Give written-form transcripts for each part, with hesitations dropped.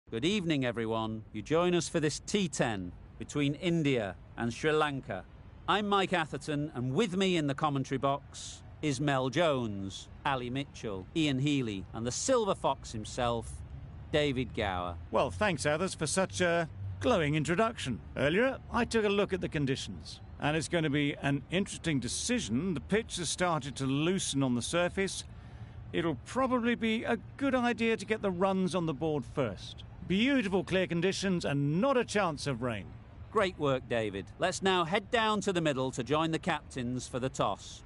Good evening, everyone. You join us for this T10 between India and Sri Lanka. I'm Mike Atherton, and with me in the commentary box is Mel Jones, Ali Mitchell, Ian Healy, and the Silver Fox himself, David Gower. Well, thanks, Athers, for such a glowing introduction. Earlier, I took a look at the conditions, and it's going to be an interesting decision. The pitch has started to loosen on the surface. It'll probably be a good idea to get the runs on the board first. Beautiful clear conditions and not a chance of rain. Great work, David. Let's now head down to the middle to join the captains for the toss.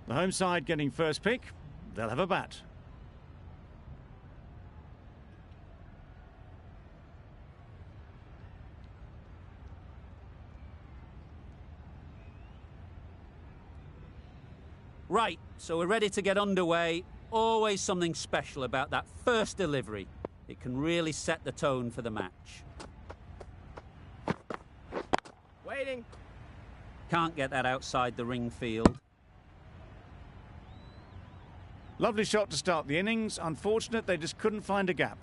The home side getting first pick. They'll have a bat. Right, so we're ready to get underway. Always something special about that first delivery. It can really set the tone for the match. Waiting. Can't get that outside the ring field. Lovely shot to start the innings. Unfortunate they just couldn't find a gap.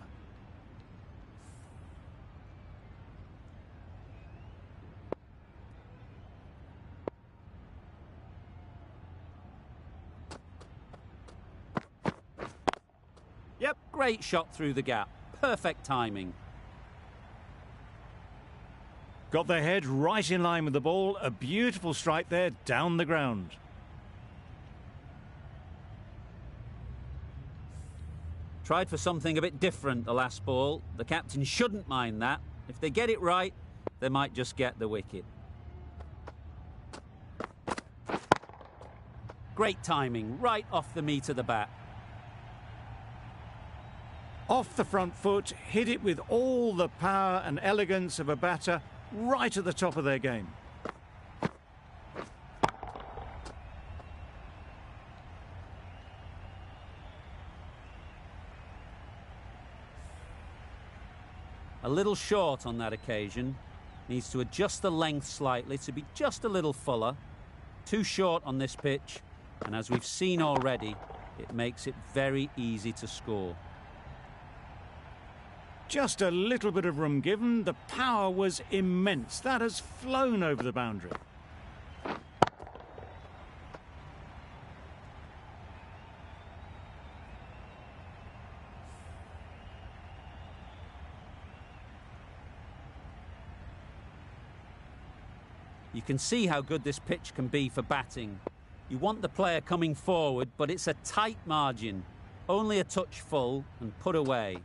Yep, great shot through the gap. Perfect timing. Got their head right in line with the ball. A beautiful strike there down the ground. Tried for something a bit different the last ball. The captain shouldn't mind that. If they get it right, they might just get the wicket. Great timing, right off the meat of the bat. Off the front foot, hit it with all the power and elegance of a batter, right at the top of their game. A little short on that occasion. Needs to adjust the length slightly to be just a little fuller. Too short on this pitch, and as we've seen already, it makes it very easy to score. Just a little bit of room given. The power was immense. That has flown over the boundary. You can see how good this pitch can be for batting. You want the player coming forward, but it's a tight margin. Only a touch full and put away.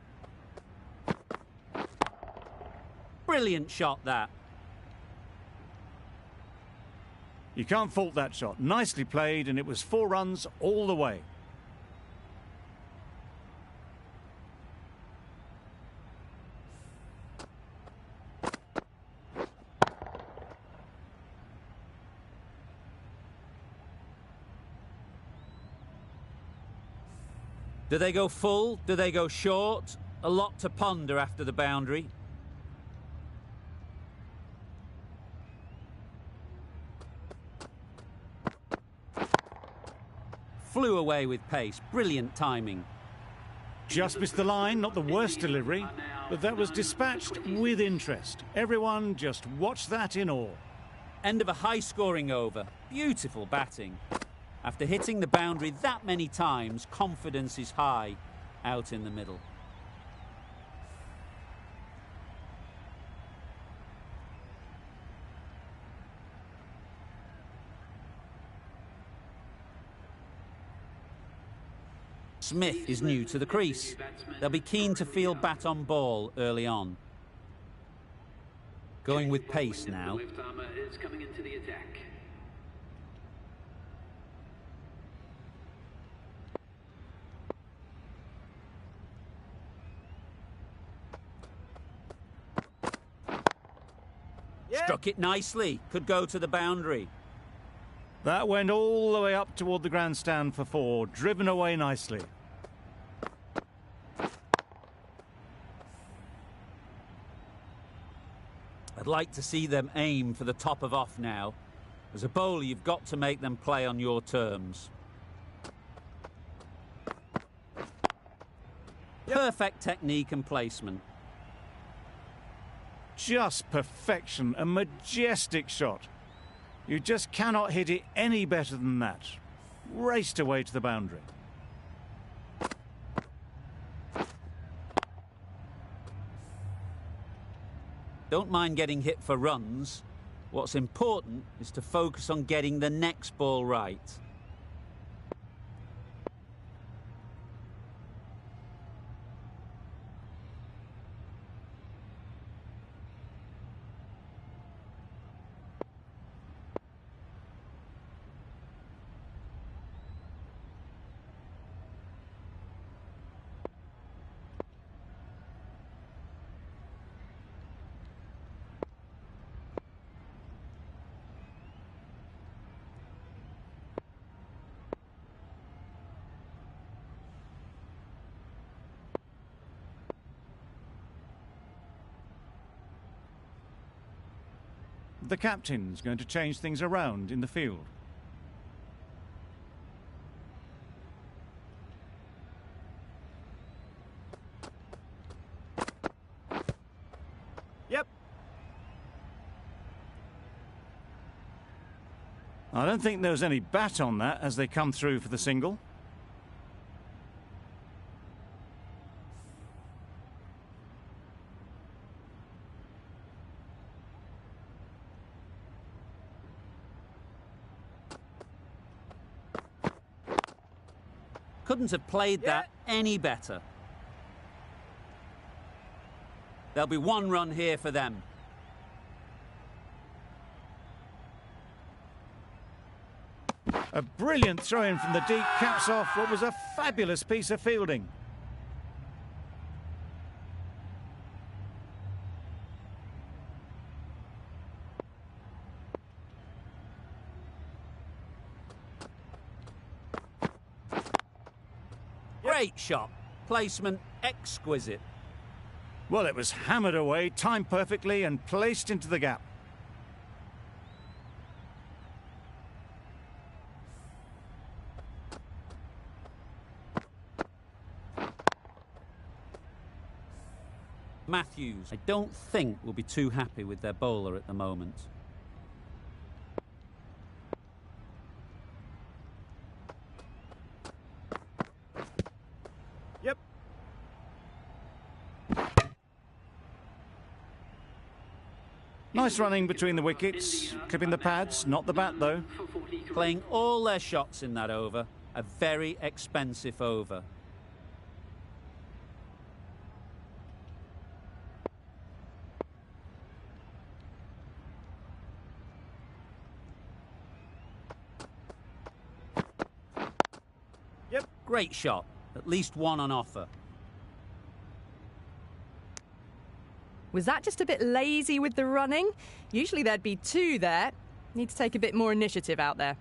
Brilliant shot, that. You can't fault that shot. Nicely played, and it was 4 runs all the way. Do they go full? Do they go short? A lot to ponder after the boundary. Flew away with pace. Brilliant timing. Just missed the line, not the worst delivery, but that was dispatched with interest. Everyone just watched that in awe. End of a high-scoring over. Beautiful batting. After hitting the boundary that many times, confidence is high out in the middle. Smith is new to the crease. They'll be keen to field bat on ball early on. Going with pace now. Struck it nicely. Could go to the boundary. That went all the way up toward the grandstand for 4, driven away nicely. I'd like to see them aim for the top of off now. As a bowler, you've got to make them play on your terms. Perfect technique and placement. Just perfection, a majestic shot. You just cannot hit it any better than that. Raced away to the boundary. Don't mind getting hit for runs. What's important is to focus on getting the next ball right. The captain's going to change things around in the field. Yep. I don't think there was any bat on that as they come through for the single. Couldn't have played that any better. There'll be one run here for them. A brilliant throw-in from the deep caps off what was a fabulous piece of fielding. Great shot. Placement exquisite. Well, it was hammered away, timed perfectly and placed into the gap. Matthews, I don't think will be too happy with their bowler at the moment. Yep. Nice running between the wickets, clipping the pads, not the bat though. Playing all their shots in that over. A very expensive over. Yep. Great shot. At least one on offer. Was that just a bit lazy with the running? Usually there'd be two there. Need to take a bit more initiative out there.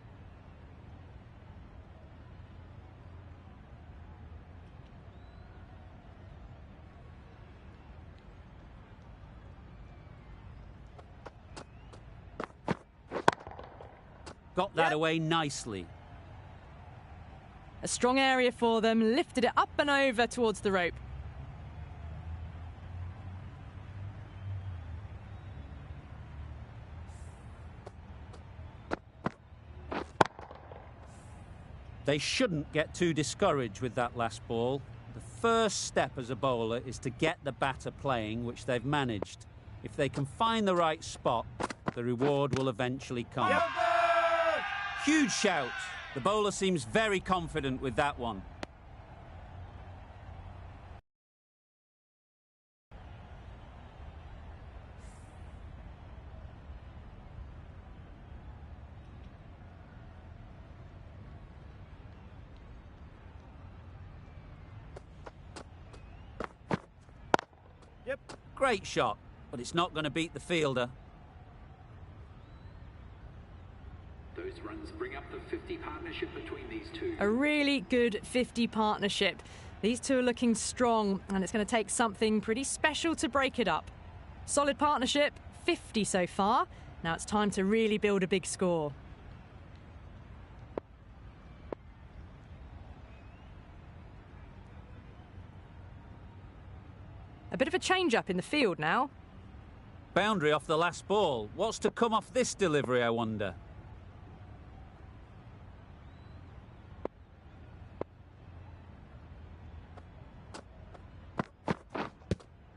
Got that away nicely. A strong area for them, lifted it up and over towards the rope. They shouldn't get too discouraged with that last ball. The first step as a bowler is to get the batter playing, which they've managed. If they can find the right spot, the reward will eventually come. Yep. Huge shout. The bowler seems very confident with that one. Yep. Great shot, but it's not going to beat the fielder. Those runs bring up the 50 partnership between these two. A really good 50 partnership. These two are looking strong, and it's going to take something pretty special to break it up. Solid partnership, 50 so far. Now it's time to really build a big score. A bit of a change-up in the field now. Boundary off the last ball. What's to come off this delivery, I wonder?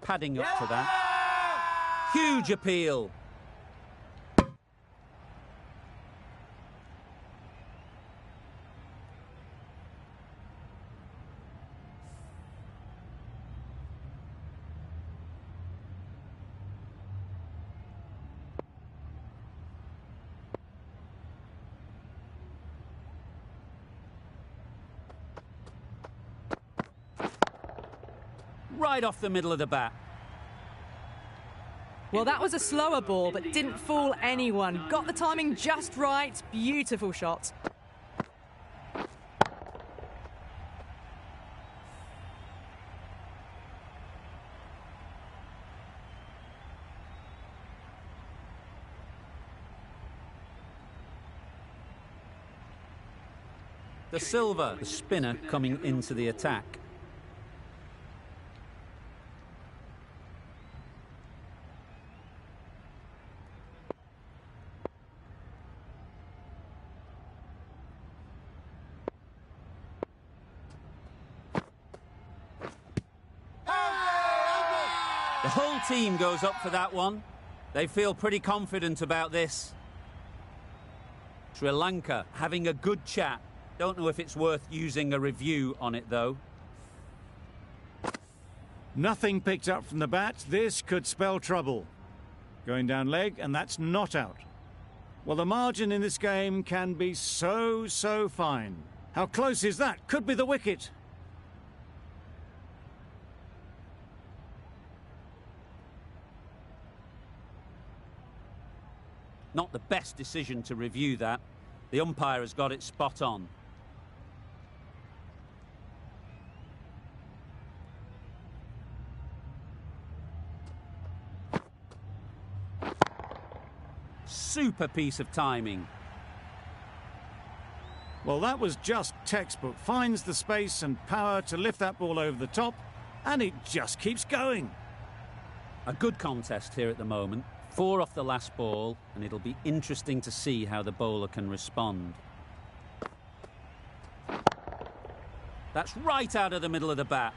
Padding up to that. Huge appeal. Right off the middle of the bat. Well, that was a slower ball, but didn't fool anyone. Got the timing just right. Beautiful shot. The Silver, the spinner, coming into the attack. The whole team goes up for that one. They feel pretty confident about this. Sri Lanka having a good chat. Don't know if it's worth using a review on it, though. Nothing picked up from the bat. This could spell trouble. Going down leg, and that's not out. Well, the margin in this game can be so fine. How close is that? Could be the wicket. Not the best decision to review that. The umpire has got it spot on. Super piece of timing. Well, that was just textbook. Finds the space and power to lift that ball over the top, and it just keeps going. A good contest here at the moment. 4 off the last ball, and it'll be interesting to see how the bowler can respond. That's right out of the middle of the bat.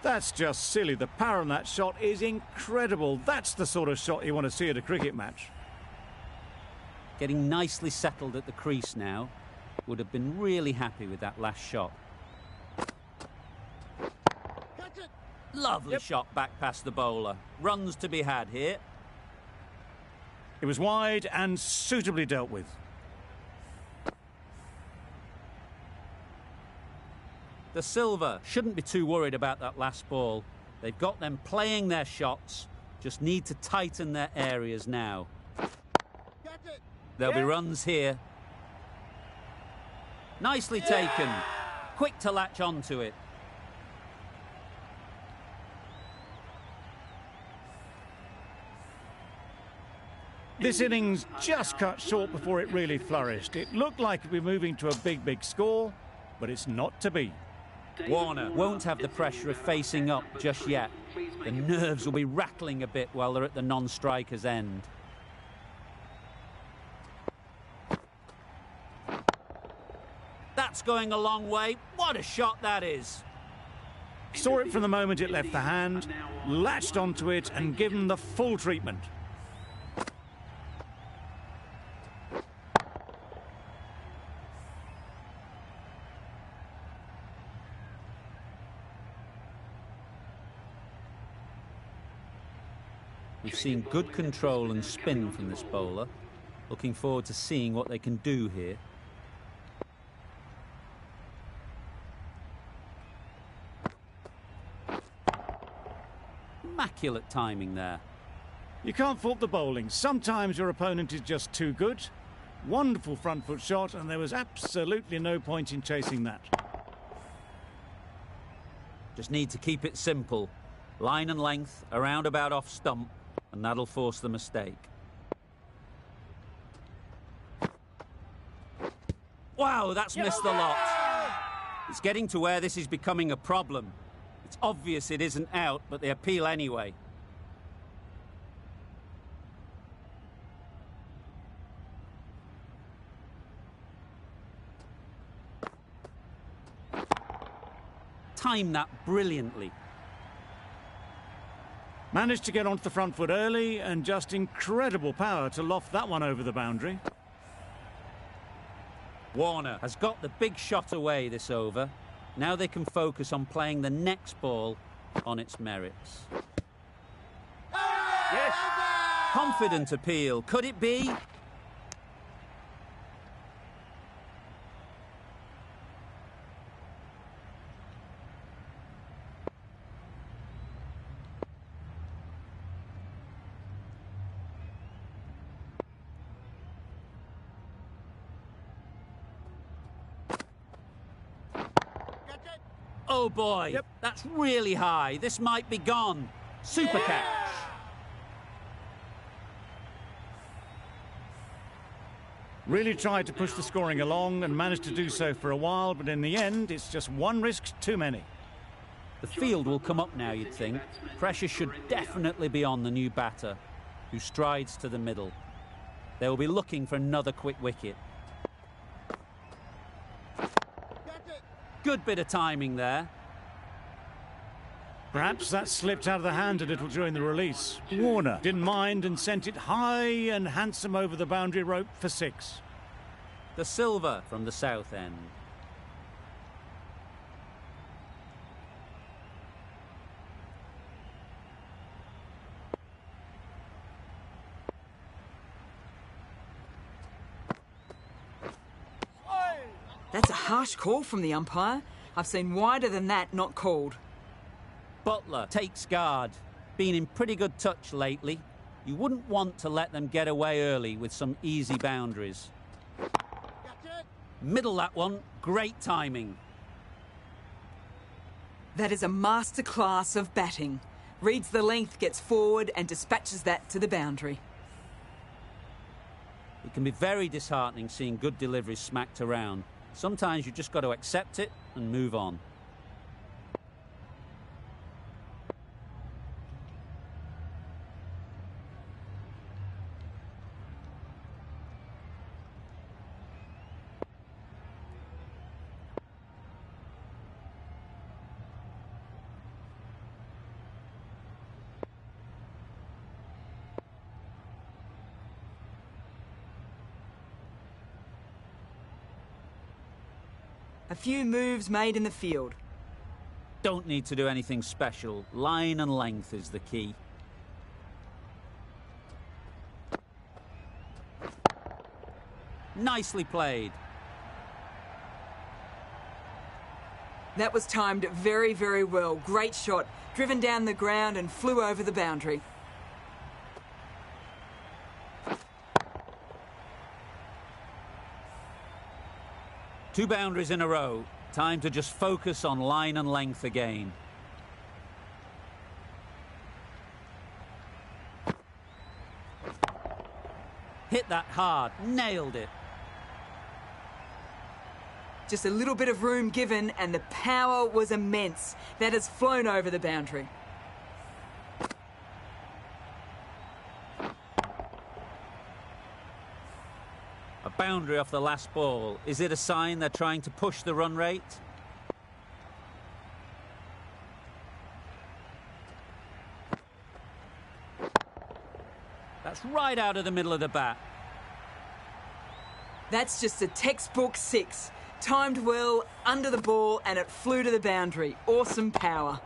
That's just silly. The power on that shot is incredible. That's the sort of shot you want to see at a cricket match. Getting nicely settled at the crease now. Would have been really happy with that last shot. Lovely shot back past the bowler. Runs to be had here. It was wide and suitably dealt with. The Silver shouldn't be too worried about that last ball. They've got them playing their shots. Just need to tighten their areas now. There'll be runs here. Nicely taken. Quick to latch onto it. This innings just cut short before it really flourished. It looked like it'd be moving to a big score, but it's not to be. Warner won't have the pressure of facing up just yet. The nerves will be rattling a bit while they're at the non-striker's end. That's going a long way. What a shot that is. Saw it from the moment it left the hand, latched onto it and given the full treatment. We've seen good control and spin from this bowler. Looking forward to seeing what they can do here. Immaculate timing there. You can't fault the bowling. Sometimes your opponent is just too good. Wonderful front foot shot, and there was absolutely no point in chasing that. Just need to keep it simple. Line and length, around about off stump, and that'll force the mistake. Wow, that's missed the lot. It's getting to where this is becoming a problem. It's obvious it isn't out, but they appeal anyway. Timed that brilliantly. Managed to get onto the front foot early and just incredible power to loft that one over the boundary. Warner has got the big shot away this over. Now they can focus on playing the next ball on its merits. Yes. Confident appeal. Could it be? Oh boy, Yep. That's really high. This might be gone. Super catch. Really tried to push the scoring along and managed to do so for a while, but in the end, it's just one risk too many. The field will come up now, you'd think. Pressure should definitely be on the new batter, who strides to the middle. They will be looking for another quick wicket. Good bit of timing there. Perhaps that slipped out of the hand a little during the release. Warner didn't mind and sent it high and handsome over the boundary rope for 6. The silver from the south end. That's a harsh call from the umpire. I've seen wider than that not called. Butler takes guard. Been in pretty good touch lately. You wouldn't want to let them get away early with some easy boundaries. Middle that one. Great timing. That is a masterclass of batting. Reads the length, gets forward and dispatches that to the boundary. It can be very disheartening seeing good deliveries smacked around. Sometimes you've just got to accept it and move on. A few moves made in the field. Don't need to do anything special. Line and length is the key. Nicely played. That was timed very, very well. Great shot. Driven down the ground and flew over the boundary. Two boundaries in a row. Time to just focus on line and length again. Hit that hard. Nailed it. Just a little bit of room given and the power was immense. That has flown over the boundary. A boundary off the last ball. Is it a sign they're trying to push the run rate? That's right out of the middle of the bat. That's just a textbook 6. Timed well, under the ball, and it flew to the boundary. Awesome power.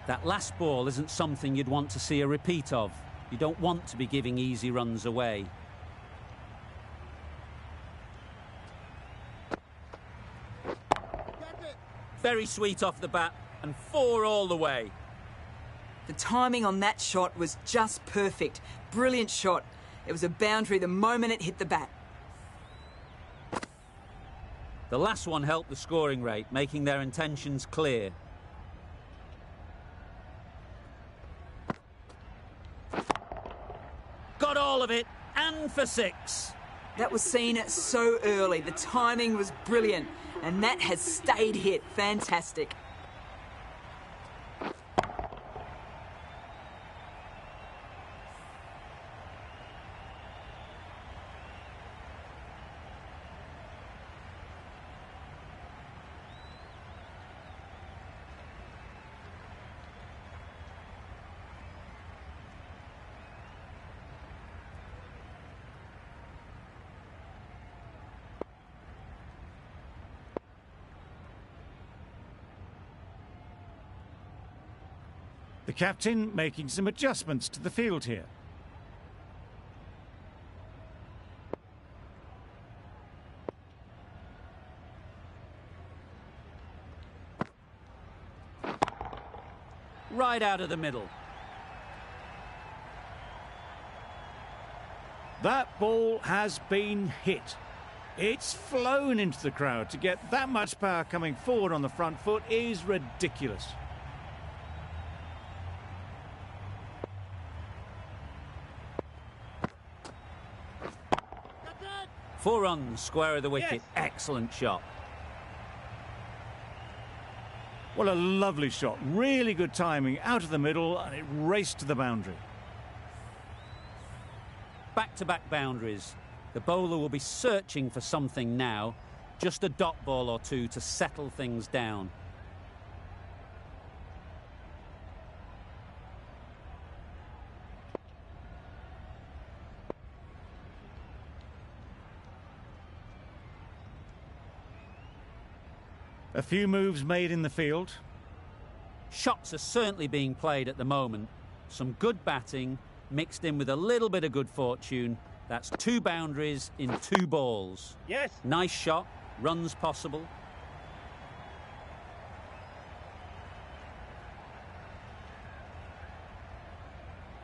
That last ball isn't something you'd want to see a repeat of. You don't want to be giving easy runs away. Very sweet off the bat, and 4 all the way. The timing on that shot was just perfect. Brilliant shot. It was a boundary the moment it hit the bat. The last one helped the scoring rate, making their intentions clear. all of it, and for 6. That was seen so early. The timing was brilliant, and that has stayed hit. Fantastic. The captain making some adjustments to the field here. Right out of the middle. That ball has been hit. It's flown into the crowd. To get that much power coming forward on the front foot is ridiculous. Four runs, square of the wicket. Yes. Excellent shot. What a lovely shot. Really good timing out of the middle, and it raced to the boundary. Back-to-back boundaries. The bowler will be searching for something now. Just a dot ball or two to settle things down. A few moves made in the field. Shots are certainly being played at the moment. Some good batting mixed in with a little bit of good fortune. That's 2 boundaries in 2 balls. Yes. Nice shot, runs possible.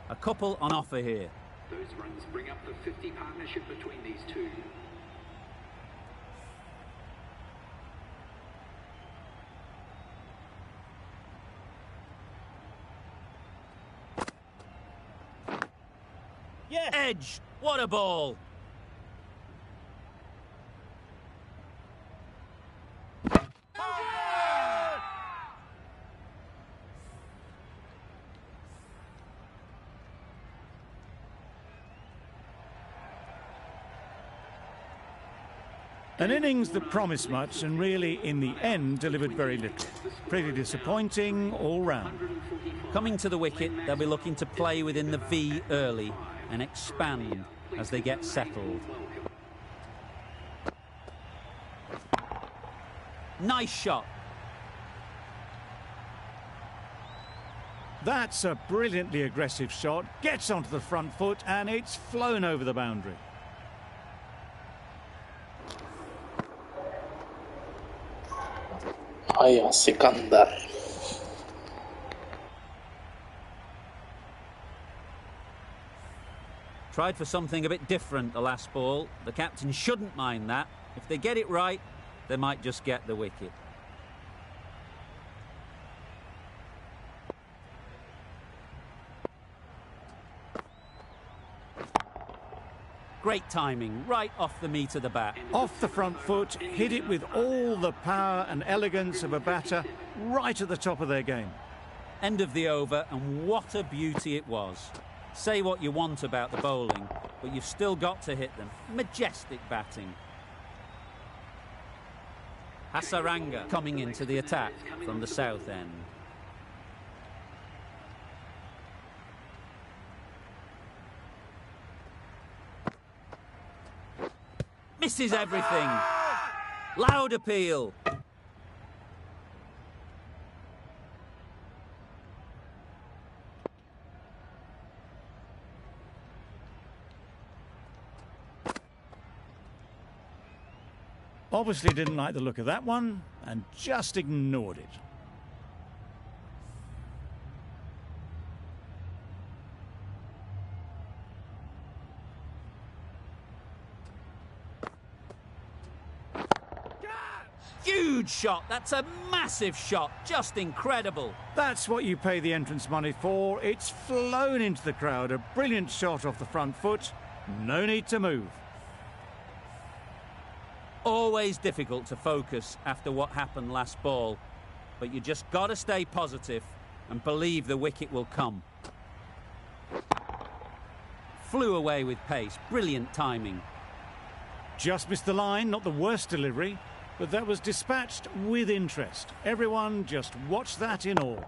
A couple on offer here. Those runs bring up the 50 partnership between these two. Yes. Edge, what a ball. An innings that promised much and really, in the end, delivered very little. Pretty disappointing all round. Coming to the wicket, they'll be looking to play within the V early and expand as they get settled. Nice shot. That's a brilliantly aggressive shot. Gets onto the front foot and it's flown over the boundary. Ayo Sikandar. Tried for something a bit different the last ball. The captain shouldn't mind that. If they get it right, they might just get the wicket. Great timing, right off the meat of the bat. Off the front foot, hit it with all the power and elegance of a batter, right at the top of their game. End of the over, and what a beauty it was. Say what you want about the bowling, but you've still got to hit them. Majestic batting. Hasaranga coming into the attack from the south end. Misses everything. Loud appeal. Obviously didn't like the look of that one and just ignored it. huge shot. That's a massive shot. Just incredible. That's what you pay the entrance money for. It's flown into the crowd. A brilliant shot off the front foot. No need to move. Always difficult to focus after what happened last ball, but you just got to stay positive and believe the wicket will come. Flew away with pace. Brilliant timing. Just missed the line, not the worst delivery, but that was dispatched with interest. Everyone just watched that in awe.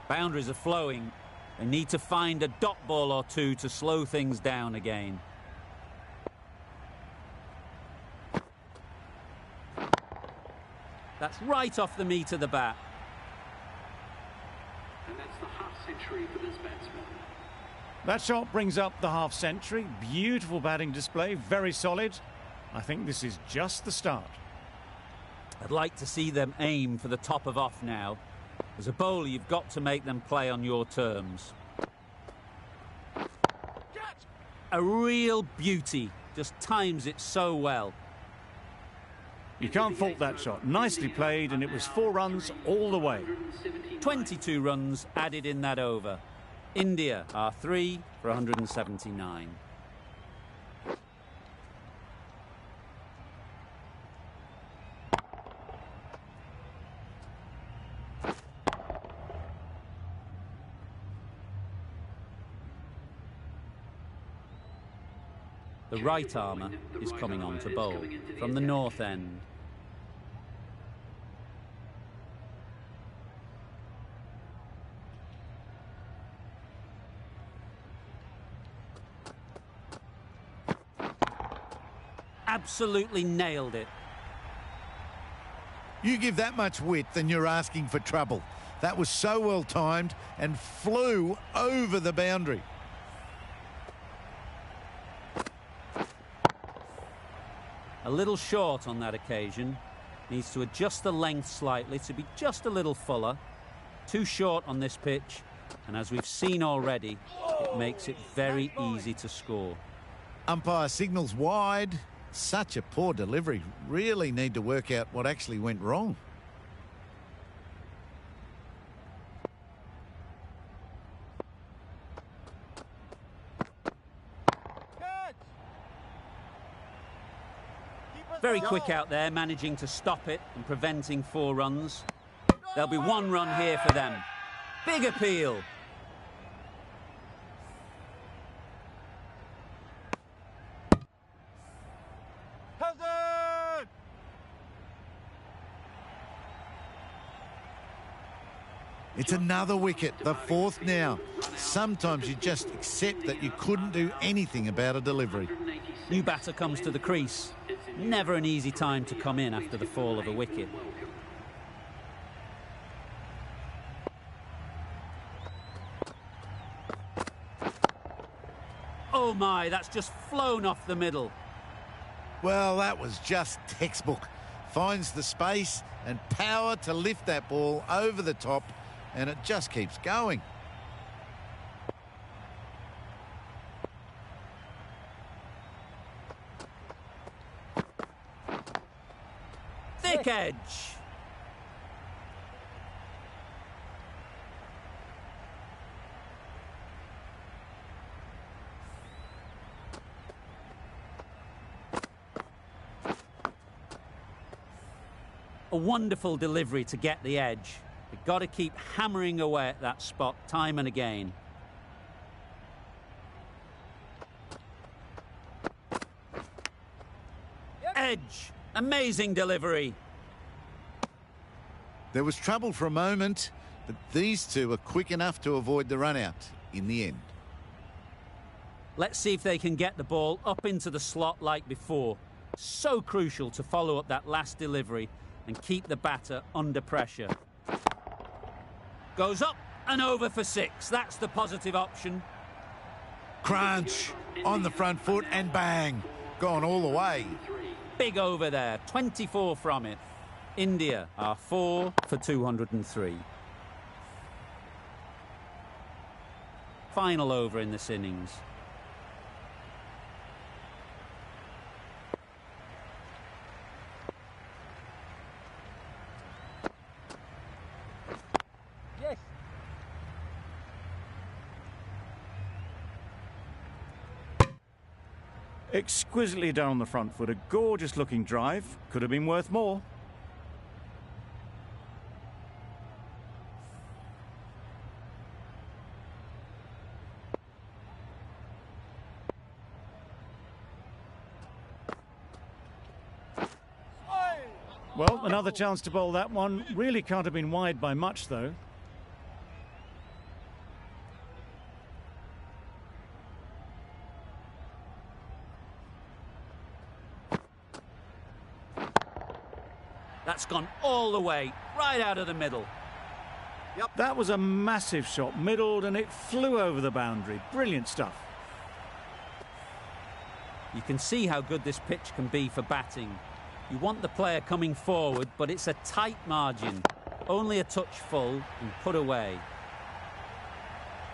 Boundaries are flowing. They need to find a dot ball or two to slow things down again. That's right off the meat of the bat. And that's the half-century for this batsman. That shot brings up the half-century. Beautiful batting display, very solid. I think this is just the start. I'd like to see them aim for the top of off now. As a bowler, you've got to make them play on your terms. A real beauty. Just times it so well. You can't fault that shot. Nicely played, and it was 4 runs all the way. 22 runs added in that over. India are 3 for 179. The right armour is coming on to bowl from the north end. Absolutely nailed it. You give that much width and you're asking for trouble. That was so well timed and flew over the boundary. A little short on that occasion. Needs to adjust the length slightly to be just a little fuller. Too short on this pitch, and as we've seen already, it makes it very easy to score. Umpire signals wide. Such a poor delivery. Really need to work out what actually went wrong. Very quick out there, managing to stop it and preventing 4 runs. There'll be 1 run here for them. Big appeal. It's another wicket, the 4th now. Sometimes you just accept that you couldn't do anything about a delivery. New batter comes to the crease. Never an easy time to come in after the fall of a wicket. Oh my, that's just flown off the middle. Well, that was just textbook. Finds the space and power to lift that ball over the top, and it just keeps going. Thick edge. A wonderful delivery to get the edge. You've got to keep hammering away at that spot time and again. Edge. Amazing delivery. There was trouble for a moment, but these two are quick enough to avoid the run-out in the end. Let's see if they can get the ball up into the slot like before. So crucial to follow up that last delivery and keep the batter under pressure. Goes up and over for 6. That's the positive option. Crunch on the front foot and bang. Gone all the way. Big over there. 24 from it. India are 4 for 203. Final over in this innings. Exquisitely done on the front foot. A gorgeous looking drive. Could have been worth more. Well, another chance to bowl that one. Really can't have been wide by much, though. That's gone all the way, right out of the middle. Yep. That was a massive shot, middled, and it flew over the boundary. Brilliant stuff. You can see how good this pitch can be for batting. You want the player coming forward, but it's a tight margin. Only a touch full and put away.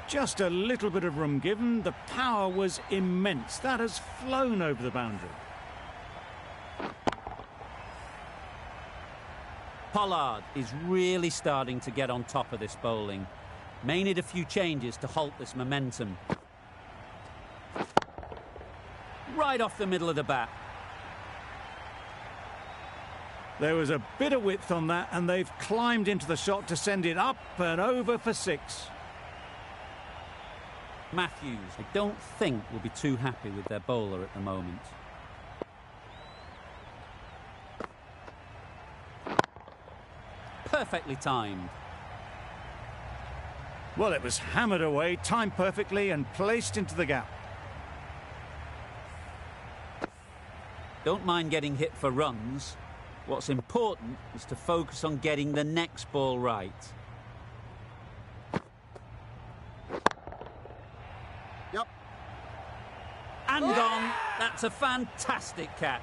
Just a little bit of room given. The power was immense. That has flown over the boundary. Pollard is really starting to get on top of this bowling. May need a few changes to halt this momentum. Right off the middle of the bat. There was a bit of width on that, and they've climbed into the shot to send it up and over for 6. Matthews, I don't think, will be too happy with their bowler at the moment. Perfectly timed. Well, it was hammered away, timed perfectly and placed into the gap. Don't mind getting hit for runs. What's important is to focus on getting the next ball right. Yep. And gone. That's a fantastic catch.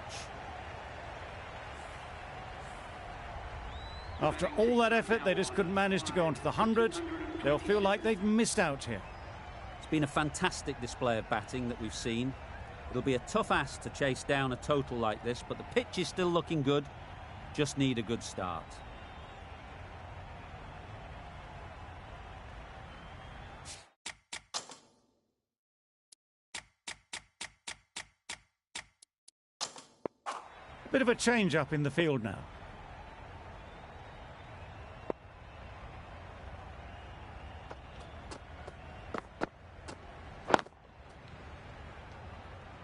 After all that effort, they just couldn't manage to go onto the 100. They'll feel like they've missed out here. It's been a fantastic display of batting that we've seen. It'll be a tough ask to chase down a total like this, but the pitch is still looking good. Just need a good start. Bit of a change up in the field now.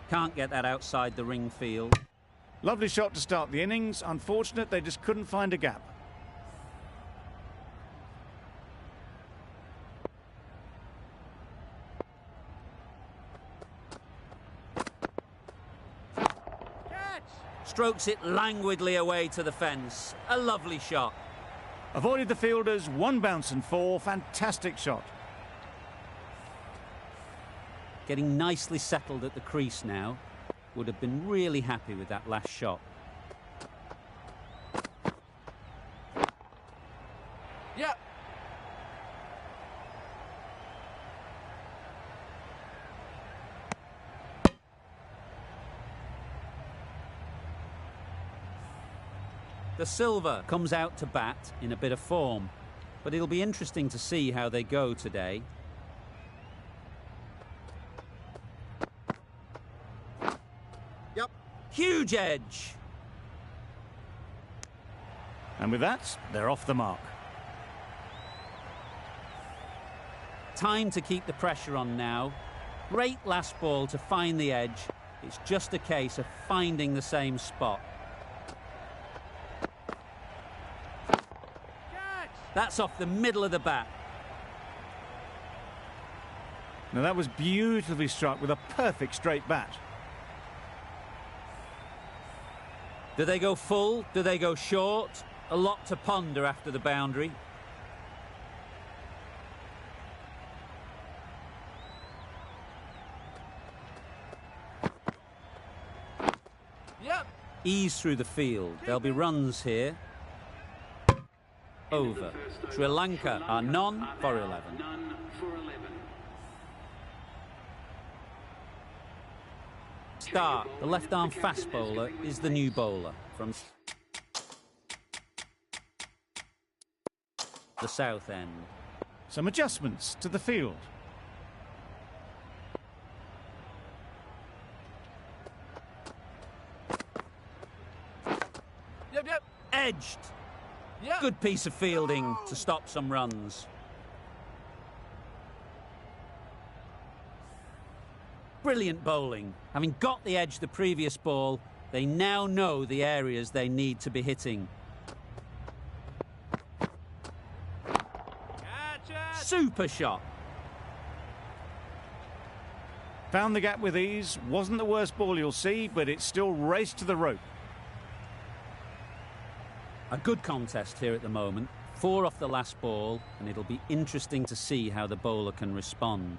Can't get that outside the ring field. Lovely shot to start the innings. Unfortunate they just couldn't find a gap. Strokes it languidly away to the fence. A lovely shot. Avoided the fielders, 1 bounce and 4. Fantastic shot. Getting nicely settled at the crease now. Would have been really happy with that last shot. Yeah. The Silver comes out to bat in a bit of form, but it'll be interesting to see how they go today. Yep. Huge edge. And with that, they're off the mark. Time to keep the pressure on now. Great last ball to find the edge. It's just a case of finding the same spot. That's off the middle of the bat. Now that was beautifully struck with a perfect straight bat. Do they go full? Do they go short? A lot to ponder after the boundary. Yep. Ease through the field. There'll be runs here. Over. Sri Lanka are none for 11. None for 11. Start. The left-arm fast bowler is the new bowler from the south end. Some adjustments to the field. edged. Yep. Good piece of fielding to stop some runs. Brilliant bowling. Having got the edge the previous ball, they now know the areas they need to be hitting. Super shot. Found the gap with ease. Wasn't the worst ball you'll see, but it still raced to the rope. A good contest here at the moment. 4 off the last ball, and it'll be interesting to see how the bowler can respond.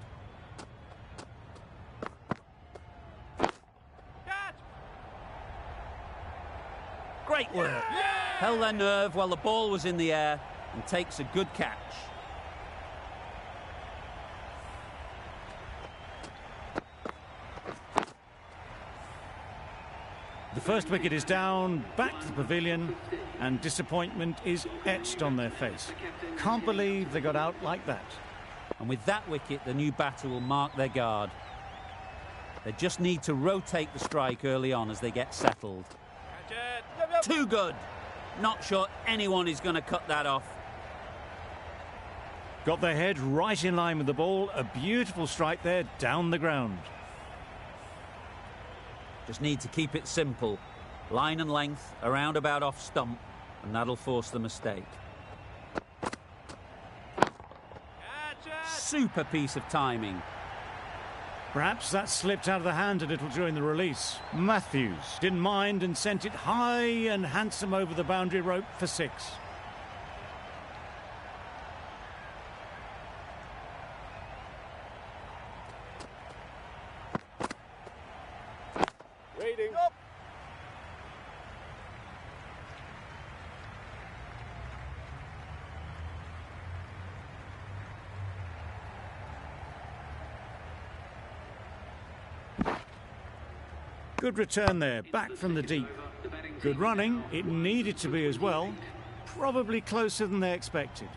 Great work. Yeah! Held their nerve while the ball was in the air and takes a good catch. The first wicket is down, back to the pavilion, and disappointment is etched on their face. Can't believe they got out like that. And with that wicket, the new batter will mark their guard. They just need to rotate the strike early on as they get settled. Too good. Not sure anyone is going to cut that off. Got their head right in line with the ball. A beautiful strike there, down the ground. Just need to keep it simple. Line and length, a roundabout off stump, and that'll force the mistake. Super piece of timing. Perhaps that slipped out of the hand a little during the release. Matthews didn't mind and sent it high and handsome over the boundary rope for 6. Waiting. Good return there, back from the deep. Good running, it needed to be as well. Probably closer than they expected.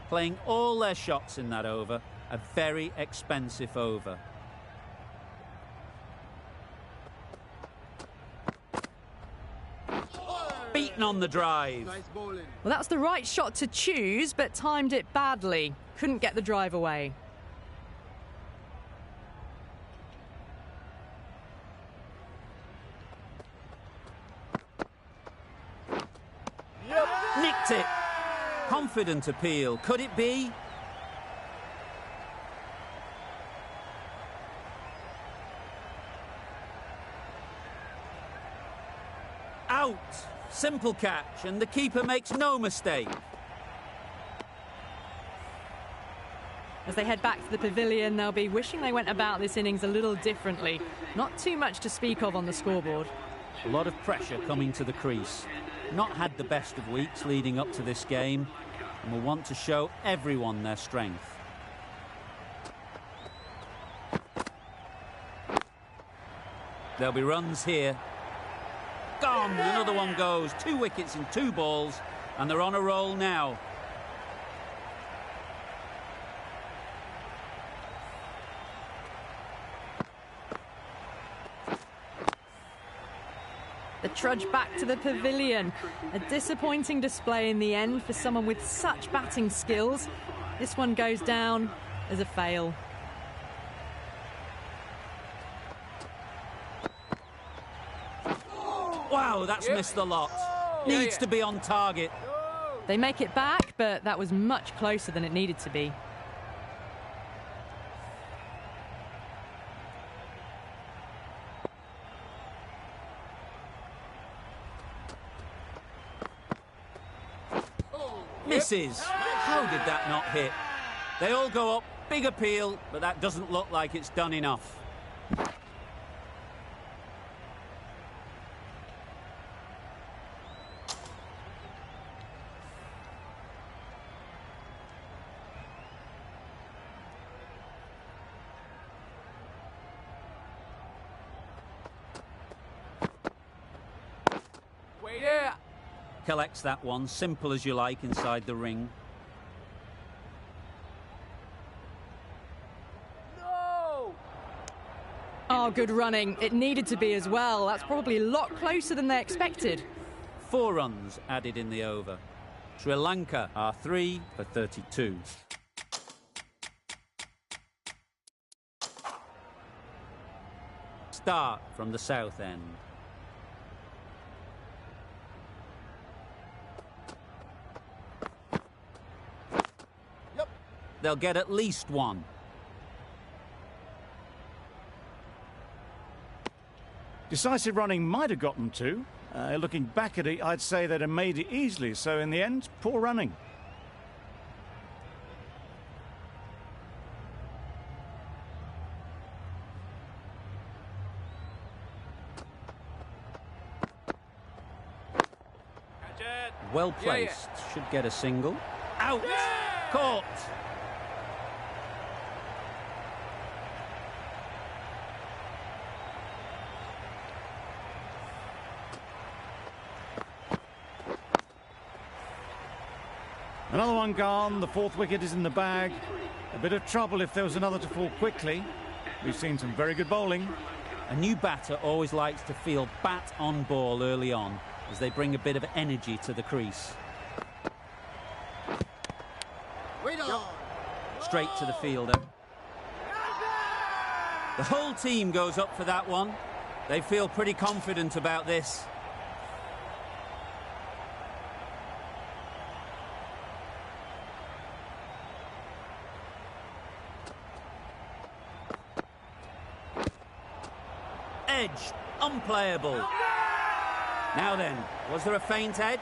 Playing all their shots in that over, a very expensive over. Beaten on the drive. Nice bowling. Well, that's the right shot to choose, but timed it badly. Couldn't get the drive away. Nicked it. Confident appeal. Could it be? Out. Simple catch, and the keeper makes no mistake. As they head back to the pavilion, they'll be wishing they went about this innings a little differently. Not too much to speak of on the scoreboard. A lot of pressure coming to the crease. Not had the best of weeks leading up to this game, and will want to show everyone their strength. There'll be runs here. Gone! Another one goes. 2 wickets in 2 balls, and they're on a roll now. The trudge back to the pavilion. A disappointing display in the end for someone with such batting skills. This one goes down as a fail. Wow, that's missed the lot. Needs to be on target. They make it back, but that was much closer than it needed to be. Misses. How did that not hit? They all go up, big appeal, but that doesn't look like it's done enough. Yeah. Collects that one, simple as you like, inside the ring. No. Oh, good running. It needed to be as well. That's probably a lot closer than they expected. 4 runs added in the over. Sri Lanka are 3 for 32. Start from the south end. Yep. They'll get at least 1. Decisive running might have got them 2. Looking back at it, I'd say they'd have made it easily. So in the end, poor running. Well placed. Should get a single. Out! Caught! Another one gone. The 4th wicket is in the bag. A bit of trouble if there was another to fall quickly. We've seen some very good bowling. A new batter always likes to feel bat on ball early on, as they bring a bit of energy to the crease. Straight to the fielder. The whole team goes up for that one. They feel pretty confident about this. Edge, unplayable. Now then, was there a feint edge?